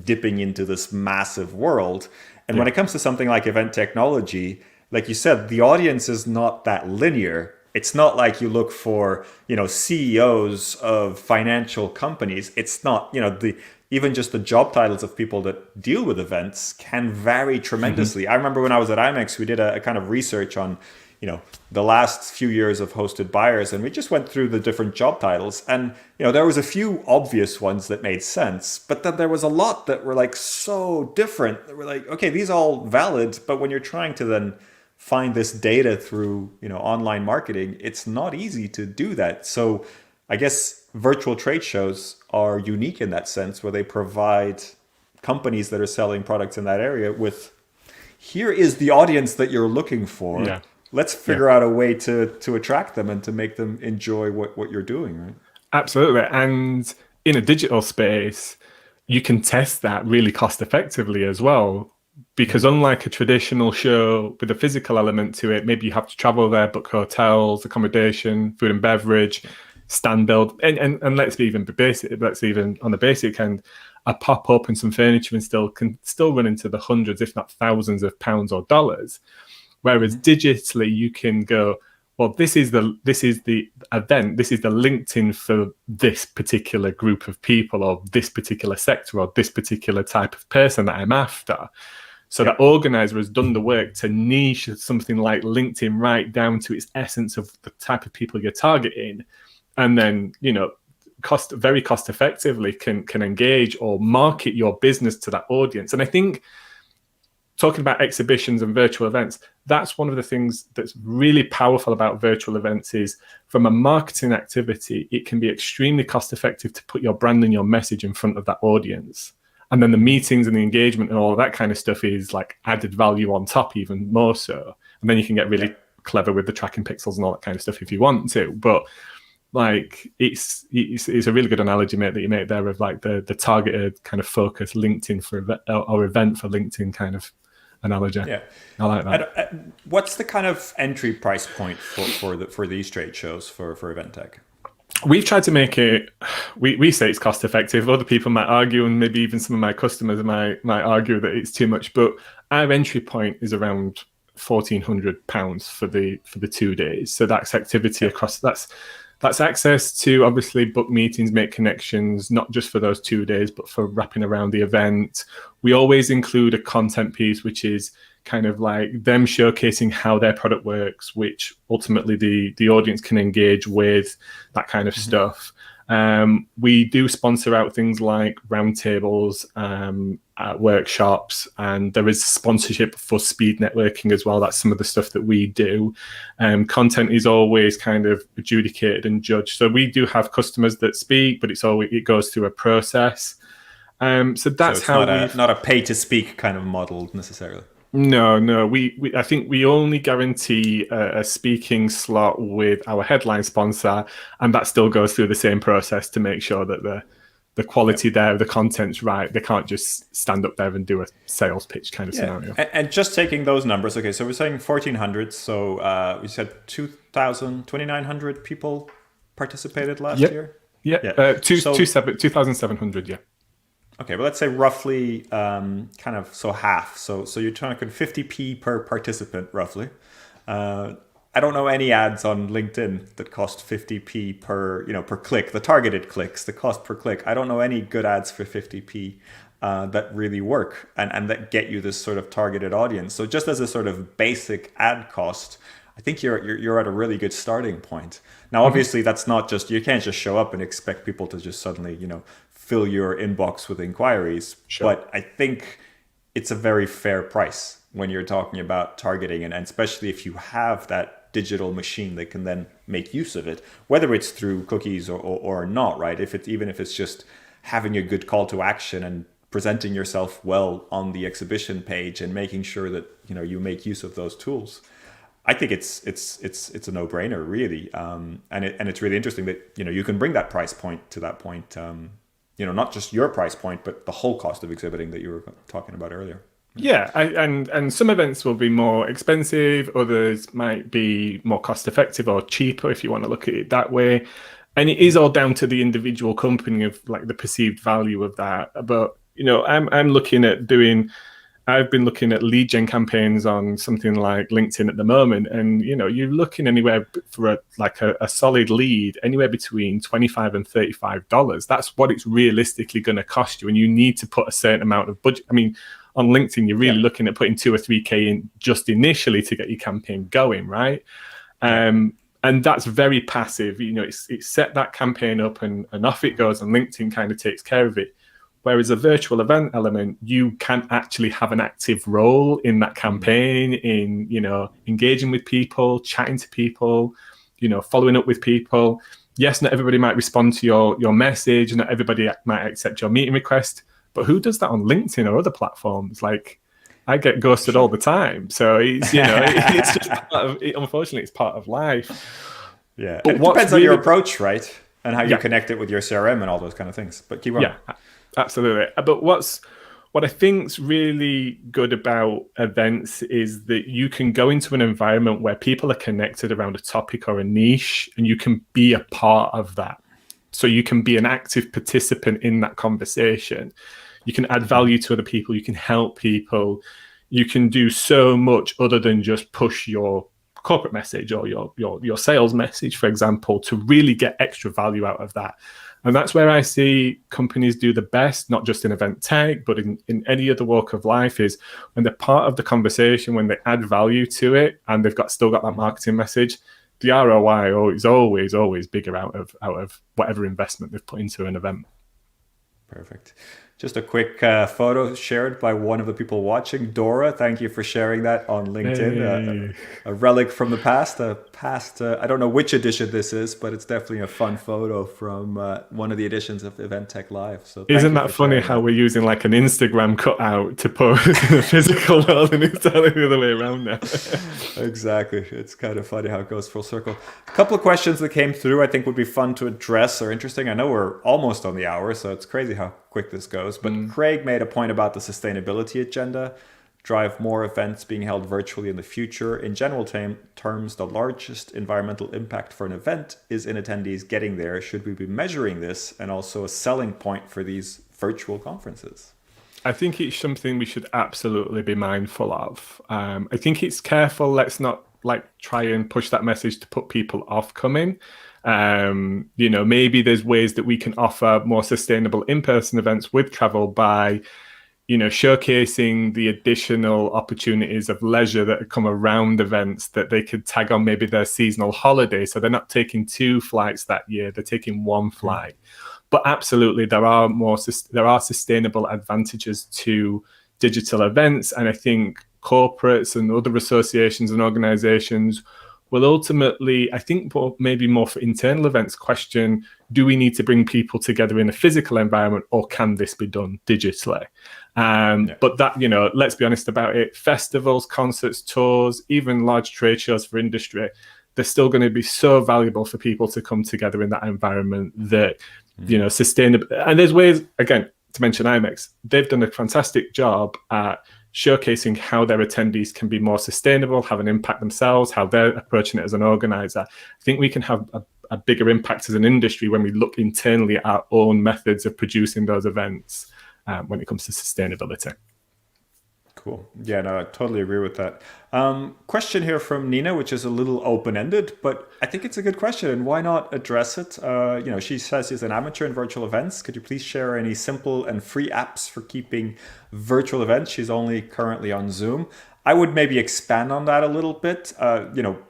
S1: dipping into this massive world. And when it comes to something like event technology, like you said, the audience is not that linear. It's not like you look for, CEOs of financial companies. It's not, even just the job titles of people that deal with events can vary tremendously. I remember when I was at IMEX, we did a kind of research on, the last few years of hosted buyers, and we just went through the different job titles. And, there was a few obvious ones that made sense, but then there was a lot that were like so different that were like, okay, these are all valid, but when you're trying to then find this data through online marketing, it's not easy to do that. So I guess virtual trade shows are unique in that sense, where they provide companies that are selling products in that area with, here is the audience that you're looking for.
S2: Yeah.
S1: Let's figure out a way to attract them and to make them enjoy what you're doing, right?
S2: Absolutely. And in a digital space, you can test that really cost effectively as well. Because unlike a traditional show with a physical element to it, maybe you have to travel there, book hotels, accommodation, food and beverage, stand build, and let's be even basic. Let's even on the basic end, a pop up and some furniture and can still run into the hundreds, if not thousands of pounds or dollars. Whereas digitally, you can go, well, this is the event, this is the LinkedIn for this particular group of people or this particular sector or this particular type of person that I'm after. So the organizer has done the work to niche something like LinkedIn right down to its essence of the type of people you're targeting. And then, very cost effectively can engage or market your business to that audience. And I think talking about exhibitions and virtual events, that's one of the things that's really powerful about virtual events is from a marketing activity, it can be extremely cost effective to put your brand and your message in front of that audience. And then the meetings and the engagement and all of that kind of stuff is like added value on top, even more so. And then you can get really clever with the tracking pixels and all that kind of stuff if you want to. But like it's a really good analogy, mate, that you make there of like the targeted kind of focus LinkedIn for or event for LinkedIn kind of analogy. Yeah, I like that.
S1: And, what's the kind of entry price point for these trade shows for event tech?
S2: We've tried to make it. We say it's cost effective. Other people might argue, and maybe even some of my customers might argue that it's too much. But our entry point is around £1,400 for the 2 days. So that's activity across. That's access to obviously book meetings, make connections, not just for those 2 days, but for wrapping around the event. We always include a content piece, which is kind of like them showcasing how their product works, which ultimately the audience can engage with, that kind of stuff. We do sponsor out things like roundtables, workshops, and there is sponsorship for speed networking as well. That's some of the stuff that we do. Content is always kind of adjudicated and judged. So we do have customers that speak, but it goes through a process. So that's
S1: so it's not a pay to speak kind of model necessarily.
S2: No. I think we only guarantee a speaking slot with our headline sponsor, and that still goes through the same process to make sure that the quality there, the content's right. They can't just stand up there and do a sales pitch kind of scenario.
S1: And just taking those numbers, okay, so we're saying 1,400. So we said 2,900 people participated last year?
S2: Yeah, 2,700, yeah.
S1: Okay, but let's say roughly kind of half. So you're talking 50p per participant roughly. I don't know any ads on LinkedIn that cost 50p per click, the targeted clicks, the cost per click. I don't know any good ads for 50p. that really work and that get you this sort of targeted audience. So just as a sort of basic ad cost, I think you're at a really good starting point. Now, obviously, that's not just, you can't just show up and expect people to just suddenly, fill your inbox with inquiries.
S2: Sure.
S1: But I think it's a very fair price when you're talking about targeting, and especially if you have that digital machine that can then make use of it, whether it's through cookies or not, right? Even if it's just having a good call to action and presenting yourself well on the exhibition page and making sure that you make use of those tools. I think it's a no-brainer, really, and it's really interesting that you can bring that price point to that point. Not just your price point, but the whole cost of exhibiting that you were talking about earlier.
S2: Yeah, and some events will be more expensive, others might be more cost effective or cheaper if you want to look at it that way. And it is all down to the individual company of like the perceived value of that. But I'm looking at I've been looking at lead gen campaigns on something like LinkedIn at the moment, and you're looking anywhere for a solid lead anywhere between $25 and $35. That's what it's realistically going to cost you, and you need to put a certain amount of budget. I mean, on LinkedIn, you're really looking at putting 2 or 3K in just initially to get your campaign going, right? And that's very passive. It's set that campaign up and off it goes, and LinkedIn kind of takes care of it. Whereas a virtual event element, you can actually have an active role in that campaign, in engaging with people, chatting to people, following up with people. Yes, not everybody might respond to your message, not everybody might accept your meeting request, but who does that on LinkedIn or other platforms? Like, I get ghosted all the time, so it's it's just unfortunately, it's part of life.
S1: Yeah, but it depends on your approach, right, and how you connect it with your CRM and all those kind of things. But keep on.
S2: Yeah. Absolutely. But what I think's really good about events is that you can go into an environment where people are connected around a topic or a niche, and you can be a part of that. So you can be an active participant in that conversation. You can add value to other people. You can help people. You can do so much other than just push your corporate message or your sales message, for example, to really get extra value out of that. And that's where I see companies do the best, not just in event tech, but in any other walk of life, is when they're part of the conversation, when they add value to it, and they've still got that marketing message. The ROI is always bigger out of whatever investment they've put into an event.
S1: Perfect. Just a quick photo shared by one of the people watching, Dora. Thank you for sharing that on LinkedIn. Hey. A relic from the past. I don't know which edition this is, but it's definitely a fun photo from one of the editions of Event Tech Live. So
S2: isn't that funny how we're using like an Instagram cutout to post in the physical world, and it's totally the other way around now?
S1: Exactly. It's kind of funny how it goes full circle. A couple of questions that came through I think would be fun to address or interesting. I know we're almost on the hour, so it's crazy how quick this goes. But Craig made a point about the sustainability agenda, drive more events being held virtually in the future. In general terms, the largest environmental impact for an event is in attendees getting there. Should we be measuring this, and also a selling point for these virtual conferences?
S2: I think it's something we should absolutely be mindful of. I think it's careful. Let's not try and push that message to put people off coming. Maybe there's ways that we can offer more sustainable in-person events with travel by, showcasing the additional opportunities of leisure that come around events that they could tag on maybe their seasonal holiday. So they're not taking 2 flights that year, they're taking 1 flight. But absolutely, there are sustainable advantages to digital events. And I think corporates and other associations and organizations will ultimately, I think maybe more for internal events, question, do we need to bring people together in a physical environment, or can this be done digitally? But that, let's be honest about it, festivals, concerts, tours, even large trade shows for industry, they're still going to be so valuable for people to come together in that environment that, sustainable. And there's ways, again, to mention IMEX, they've done a fantastic job at showcasing how their attendees can be more sustainable, have an impact themselves, how they're approaching it as an organizer. I think we can have a bigger impact as an industry when we look internally at our own methods of producing those events when it comes to sustainability.
S1: Cool. Yeah, no, I totally agree with that. Question here from Nina, which is a little open-ended, but I think it's a good question, and why not address it? She says she's an amateur in virtual events. Could you please share any simple and free apps for keeping virtual events? She's only currently on Zoom. I would maybe expand on that a little bit.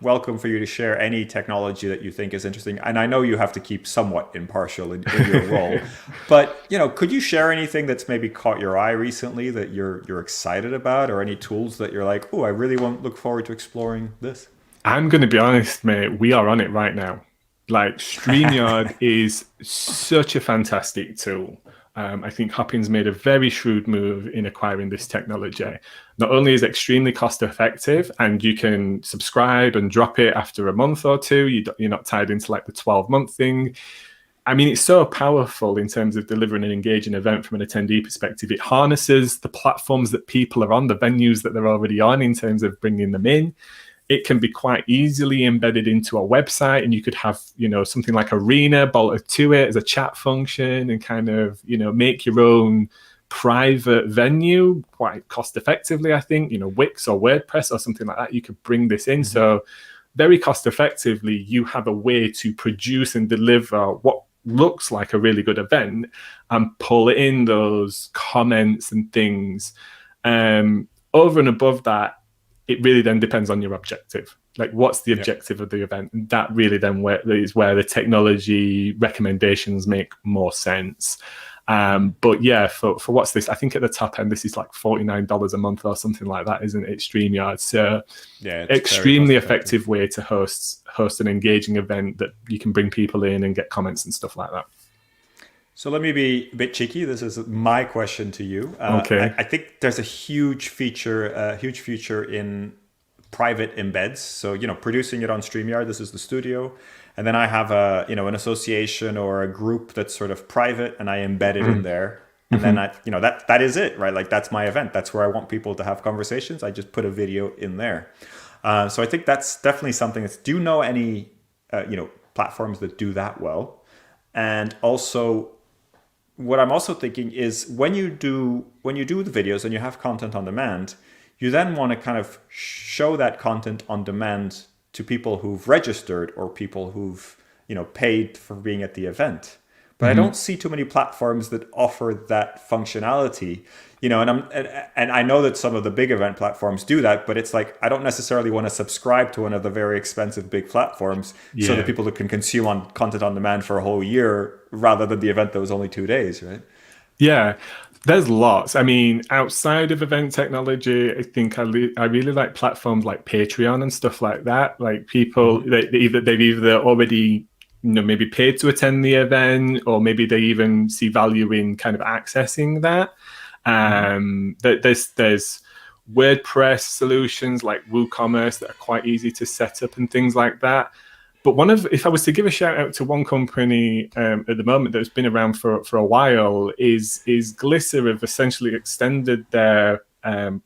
S1: Welcome for you to share any technology that you think is interesting. And I know you have to keep somewhat impartial in your role, but could you share anything that's maybe caught your eye recently that you're excited about, or any tools that you're like, oh, I really won't look forward to exploring this?
S2: I'm going to be honest, mate. We are on it right now. Like StreamYard is such a fantastic tool. I think Hopin's made a very shrewd move in acquiring this technology. Not only is it extremely cost effective, and you can subscribe and drop it after a month or two, you're not tied into like the 12-month thing. I mean, it's so powerful in terms of delivering an engaging event from an attendee perspective. It harnesses the platforms that people are on, the venues that they're already on, in terms of bringing them in. It can be quite easily embedded into a website, and you could have, something like Arena bolted to it as a chat function, and kind of, make your own private venue quite cost effectively. I think, Wix or WordPress or something like that, you could bring this in. Mm-hmm. So very cost effectively, you have a way to produce and deliver what looks like a really good event and pull in those comments and things. Over and above that, it really then depends on your objective. Like, what's the objective of the event? And that really then is where the technology recommendations make more sense. But yeah, for what's this? I think at the top end, this is like $49 a month or something like that, isn't it? StreamYard. So yeah, extremely effective way to host an engaging event that you can bring people in and get comments and stuff like that.
S1: So let me be a bit cheeky. This is my question to you.
S2: Okay.
S1: I think there's a huge feature in private embeds. So, producing it on StreamYard, this is the studio. And then I have an association or a group that's sort of private, and I embed it in there. And then that is it, right? Like, that's my event. That's where I want people to have conversations. I just put a video in there. So I think that's definitely something do you know any, platforms that do that well? And also, what I'm also thinking is when you do the videos and you have content on demand, you then want to kind of show that content on demand to people who've registered or people who've paid for being at the event. But I don't see too many platforms that offer that functionality. And I know that some of the big event platforms do that, but it's like I don't necessarily want to subscribe to one of the very expensive big platforms so that people can consume content on demand for a whole year rather than the event that was only 2 days, right?
S2: Yeah, there's lots. I mean, outside of event technology, I think I really like platforms like Patreon and stuff like that. Like people, they've either already maybe paid to attend the event, or maybe they even see value in kind of accessing that. There's WordPress solutions like WooCommerce that are quite easy to set up and things like that. But if I was to give a shout out to one company at the moment that's been around for a while, is Glisser have essentially extended their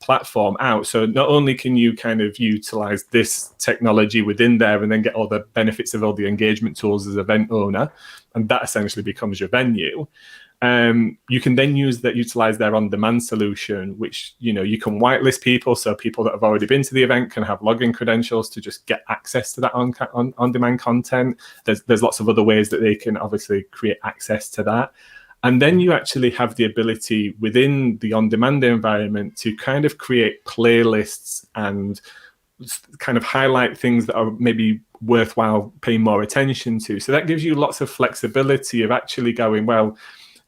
S2: platform out. So not only can you kind of utilize this technology within there and then get all the benefits of all the engagement tools as an event owner, and that essentially becomes your venue. You can then utilize their on-demand solution, which you can whitelist people, so people that have already been to the event can have login credentials to just get access to that on-demand content. There's lots of other ways that they can obviously create access to that. And then you actually have the ability within the on-demand environment to kind of create playlists and kind of highlight things that are maybe worthwhile paying more attention to. So that gives you lots of flexibility of actually going, well,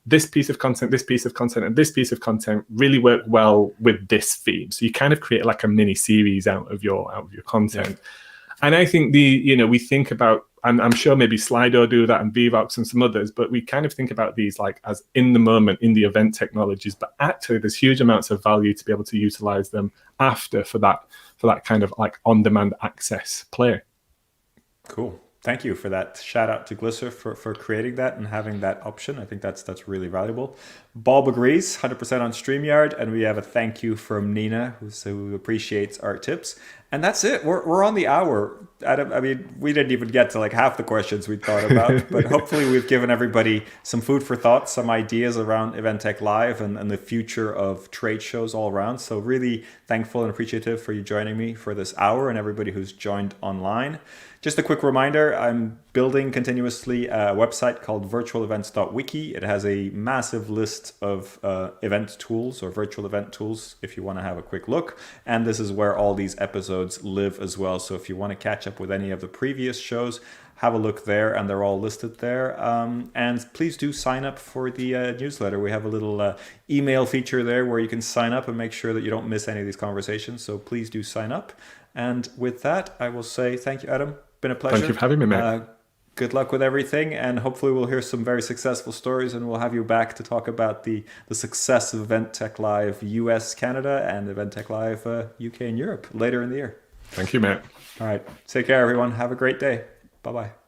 S2: this piece of content, this piece of content, and this piece of content really work well with this theme. So you kind of create like a mini series out of your content. Yeah. And I think we think about, and I'm sure maybe Slido do that and Vivox and some others, but we kind of think about these like as in the moment, in the event technologies, but actually there's huge amounts of value to be able to utilize them after for that kind of like on-demand access play.
S1: Cool. Thank you for that. Shout out to Glisser for creating that and having that option. I think that's really valuable. Bob agrees, 100% on StreamYard. And we have a thank you from Nina, who appreciates our tips. And that's it. We're on the hour. Adam, I mean, we didn't even get to like half the questions we thought about, but hopefully we've given everybody some food for thought, some ideas around Event Tech Live and the future of trade shows all around. So really thankful and appreciative for you joining me for this hour and everybody who's joined online. Just a quick reminder, I'm building continuously a website called virtualevents.wiki. It has a massive list of event tools or virtual event tools if you want to have a quick look. And this is where all these episodes live as well. So if you want to catch up with any of the previous shows, have a look there, and they're all listed there. And please do sign up for the newsletter. We have a little email feature there where you can sign up and make sure that you don't miss any of these conversations. So please do sign up. And with that, I will say thank you, Adam. Been a pleasure.
S2: Thank you for having me, mate.
S1: Good luck with everything, and hopefully we'll hear some very successful stories, and we'll have you back to talk about the success of Event Tech Live US, Canada, and Event Tech Live UK and Europe later in the year.
S2: Thank you, mate.
S1: All right. Take care, everyone. Have a great day. Bye-bye.